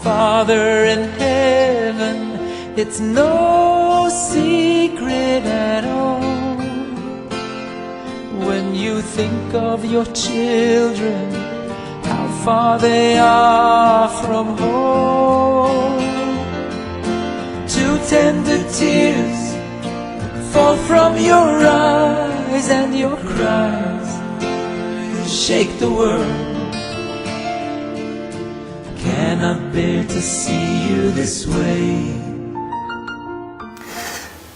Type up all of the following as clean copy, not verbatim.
Father in heaven, it's no secret at all. When you think of your children, how far they are from home. Two tender tears fall from your eyes, and your cries shake the world. Cannot bear to see you this way.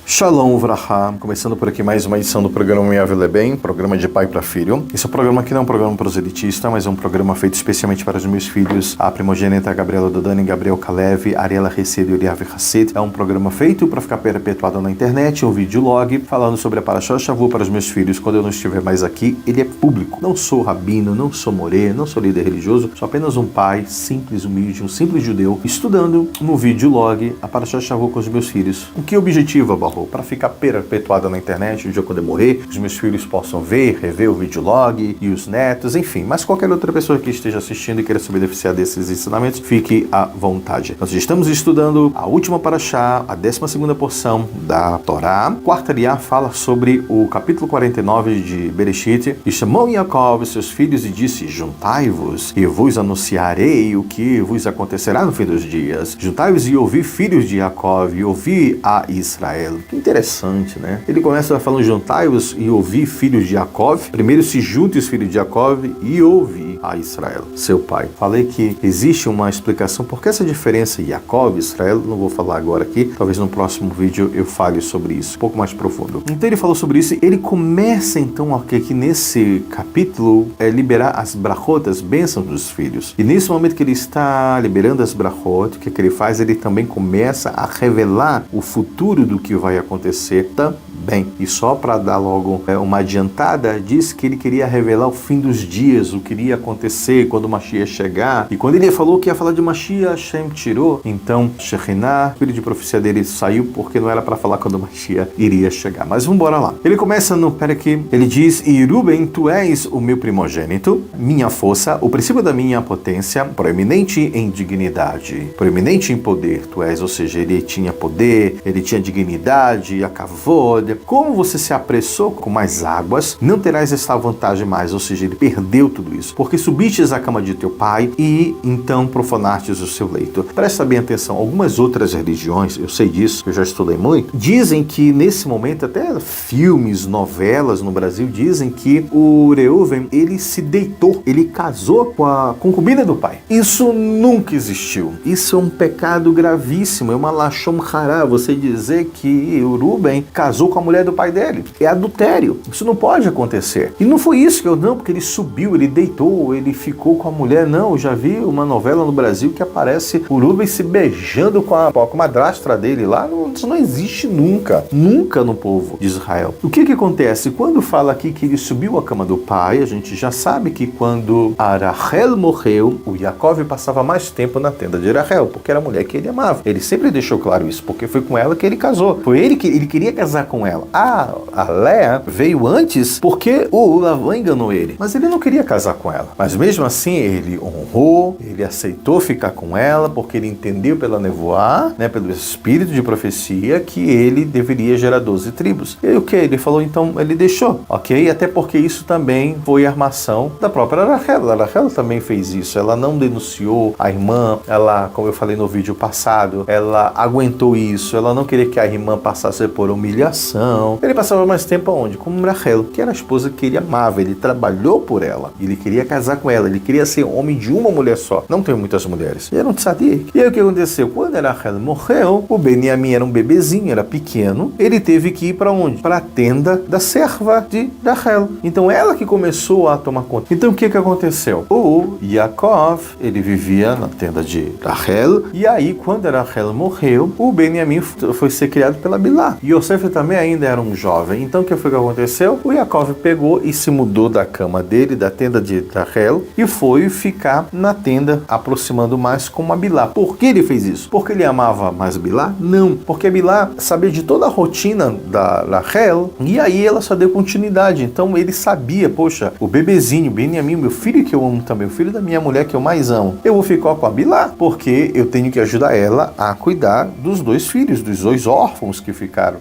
Shalom Uvraha, começando por aqui mais uma edição do programa Minha Vida é Bem, programa de pai para filho. Esse programa aqui não é um programa proselitista, mas é um programa feito especialmente para os meus filhos, a primogênita Gabriela Dodani, Gabriel Kalev, Ariela Hesed e Uriah Hassid. É um programa feito para ficar perpetuado na internet, um videolog falando sobre a Parashat Shavua para os meus filhos quando eu não estiver mais aqui. Ele é público, não sou rabino, não sou morê, não sou líder religioso, sou apenas um pai simples, humilde, um simples judeu, estudando no videolog a Parashat Shavua com os meus filhos. O que objetiva, Barro? Para ficar perpetuada na internet, o dia quando eu morrer, os meus filhos possam ver, rever o videolog e os netos, enfim. Mas qualquer outra pessoa que esteja assistindo e queira se beneficiar desses ensinamentos, fique à vontade. Nós estamos estudando a última parashá, a 12ª porção da Torá. Quarta Liá fala sobre o capítulo 49 de Bereshit. E chamou Yaakov seus filhos e disse: juntai-vos e vos anunciarei o que vos acontecerá no fim dos dias. Juntai-vos e ouvi, filhos de Yaakov, e ouvi a Israel. Que interessante, né? Ele começa falando: juntai-vos e ouvi, filhos de Yaakov. Primeiro se junte os filhos de Yaakov e ouvi a Israel, seu pai. Falei que existe uma explicação porque essa diferença Yaakov e Israel, não vou falar agora aqui, talvez no próximo vídeo eu fale sobre isso, um pouco mais profundo. Então ele falou sobre isso, ele começa então aqui nesse capítulo liberar as brachot, as bênçãos dos filhos. E nesse momento que ele está liberando as brachot, o que ele faz? Ele também começa a revelar o futuro do que vai acontecer também. E só para dar logo uma adiantada, diz que ele queria revelar o fim dos dias, o que iria acontecer quando o Mashiach chegar. E quando ele falou que ia falar de Mashiach, Hashem tirou. Então, Shekhinah, filho de profecia dele, saiu porque não era para falar quando o Mashiach iria chegar. Mas vamos embora lá. Ele começa no Perek, ele diz: e Ruben, tu és o meu primogênito, minha força, o princípio da minha potência, proeminente em dignidade, proeminente em poder, tu és. Ou seja, ele tinha poder, ele tinha dignidade, a kavod. Como você se apressou com mais águas, não terás esta vantagem mais. Ou seja, ele perdeu tudo isso, porque subistes à cama de teu pai e então profanastes o seu leito. Presta bem atenção, algumas outras religiões, eu sei disso, eu já estudei muito, dizem que nesse momento, até filmes, novelas no Brasil, dizem que o Reuven, ele se deitou, ele casou com a concubina do pai. Isso nunca existiu. Isso é um pecado gravíssimo, é uma lashon hará, você dizer que o Ruben casou com a mulher do pai dele. É adultério. Isso não pode acontecer. E não foi isso que eu não, porque ele subiu, ele deitou, ele ficou com a mulher. Não, eu já vi uma novela no Brasil que aparece o Ruben se beijando com a madrastra dele lá. Isso não existe nunca. Nunca no povo de Israel. O que acontece? Quando fala aqui que ele subiu à cama do pai, a gente já sabe que quando a Rachel morreu, o Yaakov passava mais tempo na tenda de Rachel, porque era a mulher que ele amava. Ele sempre deixou claro isso, porque foi com ela que ele casou. Foi ele que ele queria casar com ela. A Léa veio antes porque o Lavan enganou ele. Mas ele não queria casar com ela. Mas mesmo assim, ele honrou, ele aceitou ficar com ela, porque ele entendeu pela nevoá, né, pelo espírito de profecia, que ele deveria gerar 12 tribos. E o que? Ele falou, então ele deixou, ok? Até porque isso também foi armação da própria Rachel. A Rachel também fez isso. Ela não denunciou a irmã, ela, como eu falei no vídeo passado, ela aguentou isso, ela não queria que a irmã passasse por humilhação. Ele passava mais tempo aonde? Com Rachel, que era a esposa que ele amava, ele trabalhou por ela, ele queria casar com ela, ele queria ser homem de uma mulher só, não tem muitas mulheres. E era um tzadik. E aí o que aconteceu? Quando Rachel morreu, o Benjamim era um bebezinho, era pequeno, ele teve que ir para onde? Para a tenda da serva de Rachel. Então ela que começou a tomar conta. Então o que aconteceu? O Yaakov, ele vivia na tenda de Rachel, e aí quando Rachel morreu, o Benjamim foi ser criado pela Bilá. E Yosef também ainda era um jovem. Então o que foi que aconteceu? O Yaakov pegou e se mudou da cama dele, da tenda de Rachel, e foi ficar na tenda, aproximando mais com a Bilá. Por que ele fez isso? Porque ele amava mais Bilá? Não, porque a Bilá sabia de toda a rotina da Rachel, e aí ela só deu continuidade. Então ele sabia, poxa, o bebezinho, Benjamim, meu filho que eu amo também, o filho da minha mulher que eu mais amo, eu vou ficar com a Bilá, porque eu tenho que ajudar ela a cuidar dos dois filhos, dos dois órfãos que ficaram,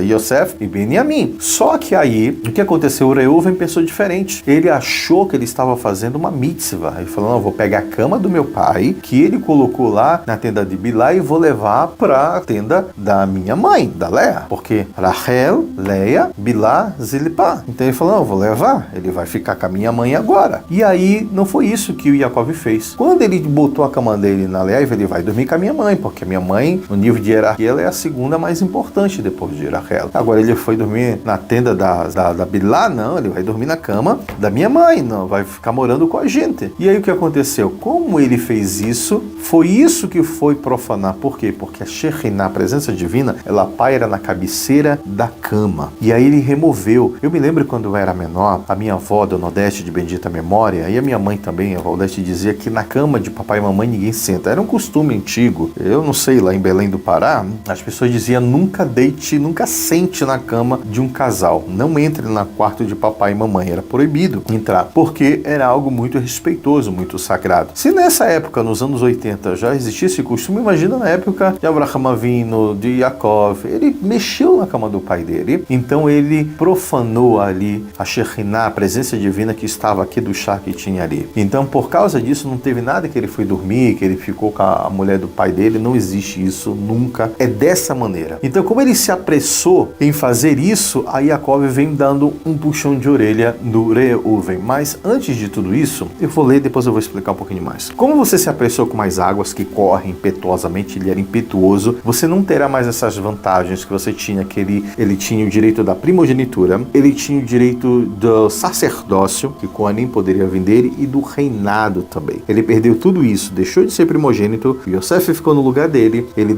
Yosef e Benjamim. Só que aí, o que aconteceu? O Reuven pensou diferente. Ele achou que ele estava fazendo uma mitzvah. Ele falou, não, eu vou pegar a cama do meu pai, que ele colocou lá na tenda de Bilá, e vou levar para a tenda da minha mãe, da Leia. Porque Rachel, Leia, Bilá, Zilpá. Então ele falou, não, eu vou levar. Ele vai ficar com a minha mãe agora. E aí, não foi isso que o Yaakov fez. Quando ele botou a cama dele na Leia, ele vai dormir com a minha mãe, porque a minha mãe, no nível de hierarquia, ela é a segunda mais importante depois de Rachel. Agora ele foi dormir na tenda da Bilá? Não, ele vai dormir na cama da minha mãe, não, vai ficar morando com a gente. E aí o que aconteceu? Como ele fez isso, foi isso que foi profanar. Por quê? Porque a Shekhinah, a presença divina, ela paira na cabeceira da cama. E aí ele removeu. Eu me lembro quando eu era menor, a minha avó, Dona Odete, de bendita memória, e a minha mãe também, a Odete, dizia que na cama de papai e mamãe ninguém senta. Era um costume antigo. Eu não sei, lá em Belém do Pará, as pessoas diziam, nunca deite, nunca sente na cama de um casal. Não entre no quarto de papai e mamãe. Era proibido entrar, porque era algo muito respeitoso, muito sagrado. Se nessa época, nos anos 80, já existia esse costume, imagina na época de Abraham Avinu, de Yaakov. Ele mexeu na cama do pai dele, então ele profanou ali a Shekhinah, a presença divina que estava aqui do chá que tinha ali. Então, por causa disso, não teve nada que ele foi dormir, que ele ficou com a mulher do pai dele, não existe isso, nunca. É dessa maneira. Então, como ele se apressou em fazer isso, a Yaakov vem dando um puxão de orelha do Reuven. Mas antes de tudo isso, eu vou ler, depois eu vou explicar um pouquinho mais. Como você se apressou com mais águas que correm impetuosamente, ele era impetuoso, você não terá mais essas vantagens que você tinha, que ele tinha o direito da primogenitura, ele tinha o direito do sacerdócio, que Coanim poderia vir dele, e do reinado também. Ele perdeu tudo isso, deixou de ser primogênito, Yosef ficou no lugar dele, ele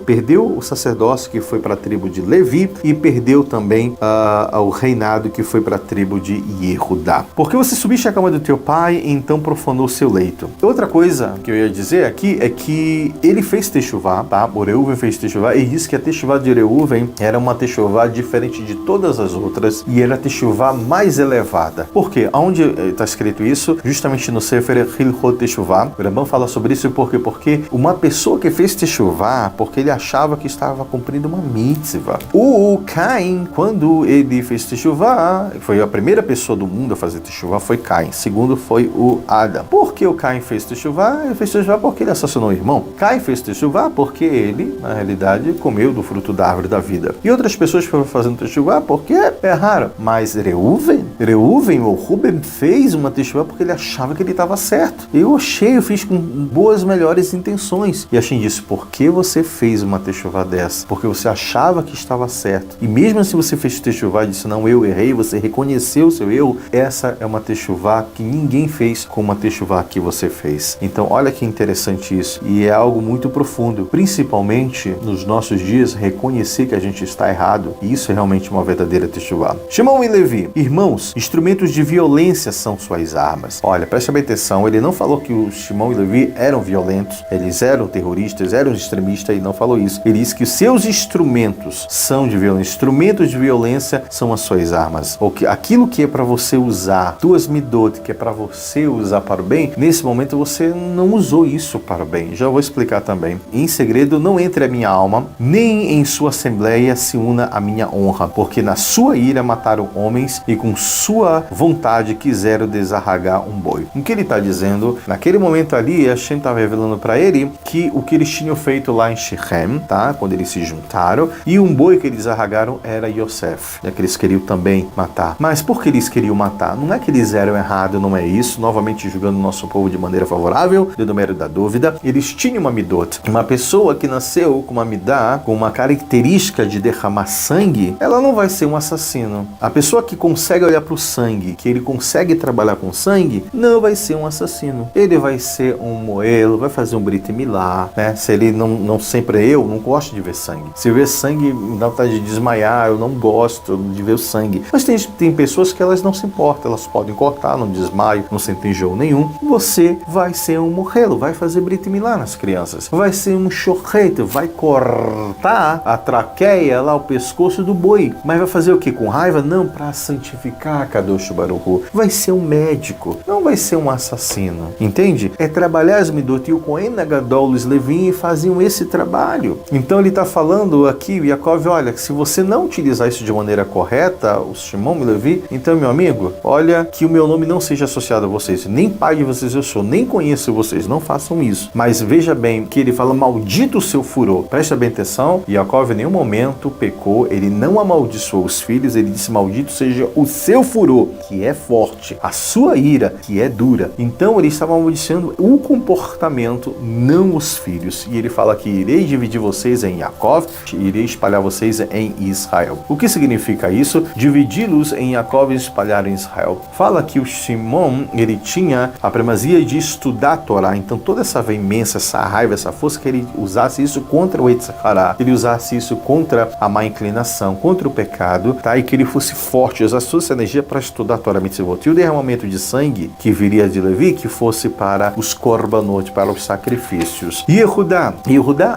perdeu o sacerdócio, que foi para a tribo de Levi, e perdeu também o reinado, que foi para a tribo de Yehudá. Porque você subiste a cama do teu pai, e então profanou seu leito. Outra coisa que eu ia dizer aqui é que ele fez techuvá, tá? O Reuven fez techuvá, e disse que a techuvá de Reuven era uma techuvá diferente de todas as outras, e era a techuvá mais elevada. Por quê? Onde está escrito isso? Justamente no Sefer Hilchot Techuvá. O Rambam fala sobre isso, por quê? Porque uma pessoa que fez techuvá, porque ele achava que estava cumprindo uma mitzvah. O Caim, quando ele fez techuvá, foi a primeira pessoa do mundo a fazer techuvá, foi Caim. Segundo foi o Adam. Por que o Caim fez techuvá? Ele fez techuvá porque ele assassinou o irmão. Caim fez techuvá porque ele, na realidade, comeu do fruto da árvore da vida. E outras pessoas foram fazendo techuvá porque erraram. Mas Reuven ou Ruben fez uma techuvá porque ele achava que ele estava certo. Eu fiz com boas, melhores intenções. E Hashem disse, por que você fez uma techuvá dessa? Porque você achava que estava certo. E mesmo se você fez techuvá e disse, não, eu errei, você reconheceu o seu erro, essa é uma techuvá que ninguém fez como uma techuvá que você fez. Então, olha que interessante isso. E é algo muito profundo, principalmente nos nossos dias, reconhecer que a gente está errado. E isso é realmente uma verdadeira techuvá. Shimon e Levi, irmãos, instrumentos de violência são suas armas. Olha, preste bem atenção, ele não falou que os Shimon e Levi eram violentos, eles eram terroristas, eram extremistas, e não falou isso. Ele disse que os seus instrumentos são de violência. Instrumentos de violência são as suas armas. Ou que aquilo que é para você usar, tuas midot, que é para você usar para o bem, nesse momento você não usou isso para o bem. Já vou explicar também. Em segredo, não entre a minha alma, nem em sua assembleia se una a minha honra, porque na sua ira mataram homens e com sua vontade quiseram desarragar um boi. O que ele está dizendo? Naquele momento ali, Hashem estava revelando para ele que o que eles tinham feito lá em Shechem, tá? Quando eles se juntaram, e um boi que eles arragaram era Yosef, que eles queriam também matar. Mas por que eles queriam matar? Não é que eles eram errados, não é isso, novamente julgando o nosso povo de maneira favorável, do mérito da dúvida. Eles tinham uma midot. Uma pessoa que nasceu com uma midá, com uma característica de derramar sangue, ela não vai ser um assassino. A pessoa que consegue olhar para o sangue, que ele consegue trabalhar com sangue, não vai ser um assassino. Ele vai ser um moelo, vai fazer um brit milá, né? Se ele não sempre, eu não gosto de ver sangue. Se eu ver sangue, me dá vontade vontade de desmaiar, eu não gosto de ver o sangue. Mas tem pessoas que elas não se importam, elas podem cortar, não desmaio, não sentem enjoo nenhum. Você vai ser um morrelo, vai fazer Brit Milá nas crianças. Vai ser um chorrete, vai cortar a traqueia lá, o pescoço do boi. Mas vai fazer o que? Com raiva? Não, para santificar Kadosh Baruch Hu. Vai ser um médico, não vai ser um assassino. Entende? É trabalhar as midot, e o Kohen Agadol, os Levim, faziam esse trabalho. Então ele está falando aqui, Yaakov, olha, se você não utilizar isso de maneira correta, o Shimon e Levi, então, meu amigo, olha, que o meu nome não seja associado a vocês, nem pai de vocês eu sou, nem conheço vocês, não façam isso. Mas veja bem que ele fala, maldito o seu furor. Presta bem atenção, Yaakov em nenhum momento pecou, ele não amaldiçoou os filhos, ele disse, maldito seja o seu furor, que é forte, a sua ira, que é dura. Então ele estava amaldiçoando o comportamento, não os filhos. E ele fala que irei dividir vocês em Yaakov, irei espalhar vocês em Israel. O que significa isso? Dividi-los em Yaakov e espalhar em Israel. Fala que o Shimon, ele tinha a primazia de estudar a Torá, então toda essa veemência, essa raiva, essa força, que ele usasse isso contra o Etzahará, que ele usasse isso contra a má inclinação, contra o pecado, tá? E que ele fosse forte, usasse toda essa energia para estudar a Torá Mitzvot. E o derramamento de sangue que viria de Levi, que fosse para os korbanot, para os sacrifícios. E Yehudá,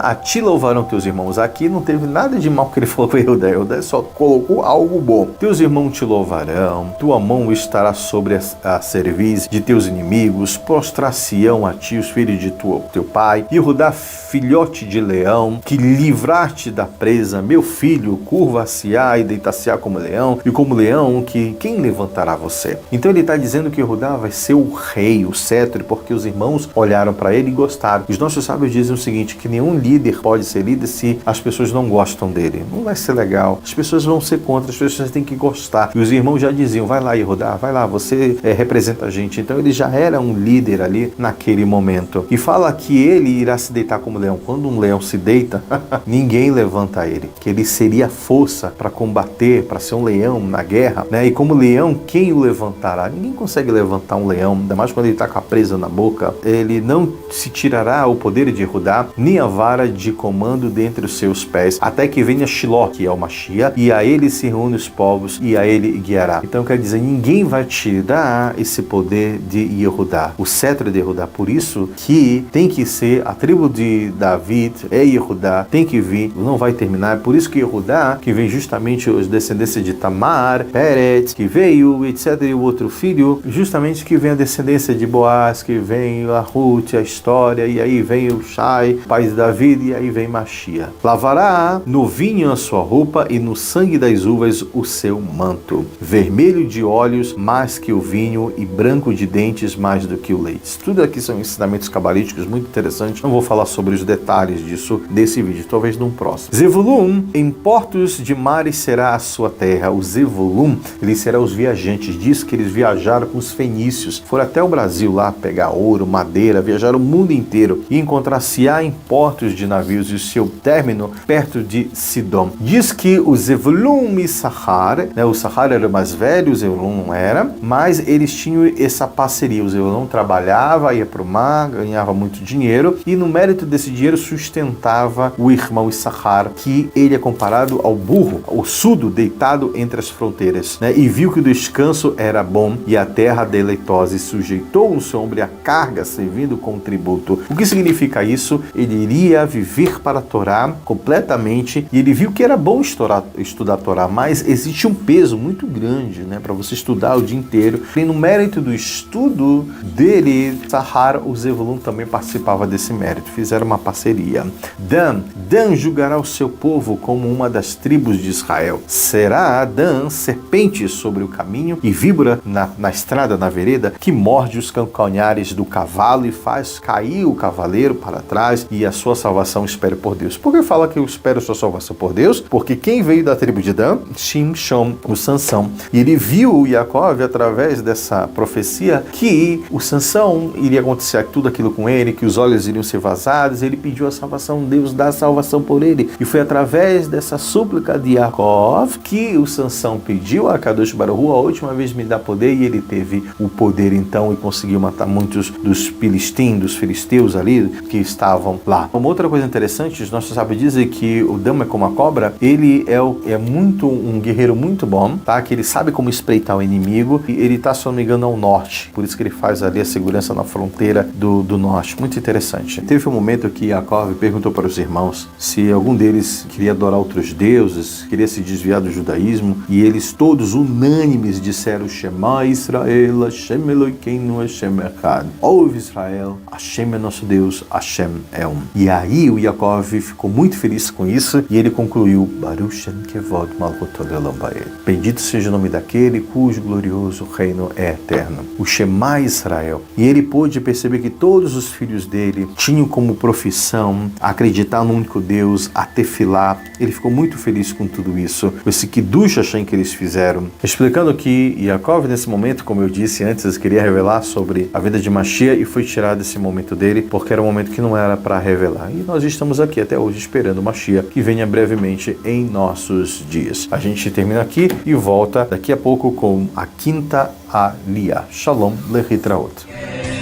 a ti louvarão teus irmãos. Aqui não teve nada de mal que ele falou para Yehudá só colocou algo bom. Teus irmãos te louvarão, tua mão estará sobre a cerviz de teus inimigos, prostrar-se-ão a ti os filhos de teu pai. Yehudá, filhote de leão, que livrar-te da presa, meu filho, curva-se-á e deitar-se-á como leão, e como leão, que quem levantará você? Então ele está dizendo que Yehudá vai ser o rei, o cetro, porque os irmãos olharam para ele e gostaram. Os nossos sábios dizem o seguinte, que nenhum líder pode ser líder se as pessoas não gostam dele. Não vai ser legal. As pessoas vão ser contra, as pessoas têm que gostar. E os irmãos já diziam, vai lá, Yehudá, vai lá, você representa a gente. Então ele já era um líder ali naquele momento. E fala que ele irá se deitar como leão. Quando um leão se deita, ninguém levanta ele. Que ele seria força para combater, para ser um leão na guerra, né? E como leão, quem o levantará? Ninguém consegue levantar um leão, ainda mais quando ele está com a presa na boca. Ele não se tirará o poder de Yehudá, nem a vara de comando dentre os seus pés, até que venha Shiló, que é o Mashiach, e a ele se reúne os povos, e a ele guiará. Então quer dizer, ninguém vai tirar esse poder de Yehudá, o cetro de Yehudá. Por isso que tem que ser a tribo de David, Yehudá, tem que vir, não vai terminar. Por isso que Yehudá, que vem justamente os descendentes de Tamar, Peret, que veio, etc., e o outro filho, justamente que vem a descendência de Boaz, que vem a Ruth, a história, e aí vem o Shai, pai de David, e aí vem Mashiach. Lavará no vinho a sua roupa e no sangue das uvas o seu manto. Vermelho de olhos mais que o vinho e branco de dentes mais do que o leite. Tudo aqui são ensinamentos cabalísticos muito interessantes. Não vou falar sobre os detalhes disso desse vídeo, talvez num próximo. Zevulun, em portos de mares será a sua terra. O Zevulun, ele será os viajantes. Diz que eles viajaram com os fenícios. Foram até o Brasil lá pegar ouro, madeira, viajaram o mundo inteiro e encontrar-se-á em portos de navios e o seu término perto de Sidom. Diz que o Zevulun e Sahar, né, o Sahar era mais velho, o Zevulun não era, mas eles tinham essa parceria. O Zevulun trabalhava, ia para o mar, ganhava muito dinheiro e no mérito desse dinheiro sustentava o irmão Sahar, que ele é comparado ao burro, o surdo deitado entre as fronteiras, né, e viu que o descanso era bom e a terra deleitosa e sujeitou o seu ombro à carga servindo como tributo. O que significa isso? Ele iria viver para a Torá completamente e ele viu que era bom estudar a Torá, mas existe um peso muito grande, né, para você estudar o dia inteiro. E no mérito do estudo dele, Sahar, o Zevulun também participava desse mérito, fizeram uma parceria. Dan julgará o seu povo como uma das tribos de Israel. Será Dan serpente sobre o caminho e víbora na estrada, na vereda, que morde os calcanhares do cavalo e faz cair o cavaleiro para trás, e a sua salvação espere por Deus. Por que fala que eu espero a sua salvação por Deus? Porque quem veio da tribo de Dan? Shimshon, o Sansão. E ele viu o Yaakov através dessa profecia que o Sansão iria acontecer tudo aquilo com ele, que os olhos iriam ser vazados. Ele pediu a salvação, Deus dá a salvação por ele. E foi através dessa súplica de Yaakov que o Sansão pediu a Kadosh Baruch Hu, a última vez me dá poder, e ele teve o poder então e conseguiu matar muitos dos filisteus ali que estavam lá. Uma outra coisa interessante, os nossos sábios dizem que o dama é como a cobra. obra, ele é muito um guerreiro muito bom, tá? Que ele sabe como espreitar o inimigo, e ele está, se não me engano, ao norte, por isso que ele faz ali a segurança na fronteira do norte. Muito interessante. Teve um momento que Yaakov perguntou para os irmãos se algum deles queria adorar outros deuses, queria se desviar do judaísmo, e eles todos unânimes disseram: Shema Israel, Hashem Elokeinu, Hashem Echad. Ouve Israel, Hashem é nosso Deus, Hashem é um. E aí o Yaakov ficou muito feliz com isso, e ele concluiu: Baruch Shem Kevod Malchuto Leolam Vaed. Bendito seja o nome daquele cujo glorioso reino é eterno. O Shema Israel. E ele pôde perceber que todos os filhos dele tinham como profissão acreditar no único Deus, a tefilá. Ele ficou muito feliz com tudo isso, com esse Kiddush Hashem que eles fizeram. Explicando que Yaakov, nesse momento, como eu disse antes, queria revelar sobre a vida de Mashiach, e foi tirado esse momento dele, porque era um momento que não era para revelar. E nós estamos aqui até hoje esperando o Mashiach, que venha brevemente em nossos dias. A gente termina aqui e volta daqui a pouco com a quinta Aliyah. Shalom Lehitraot.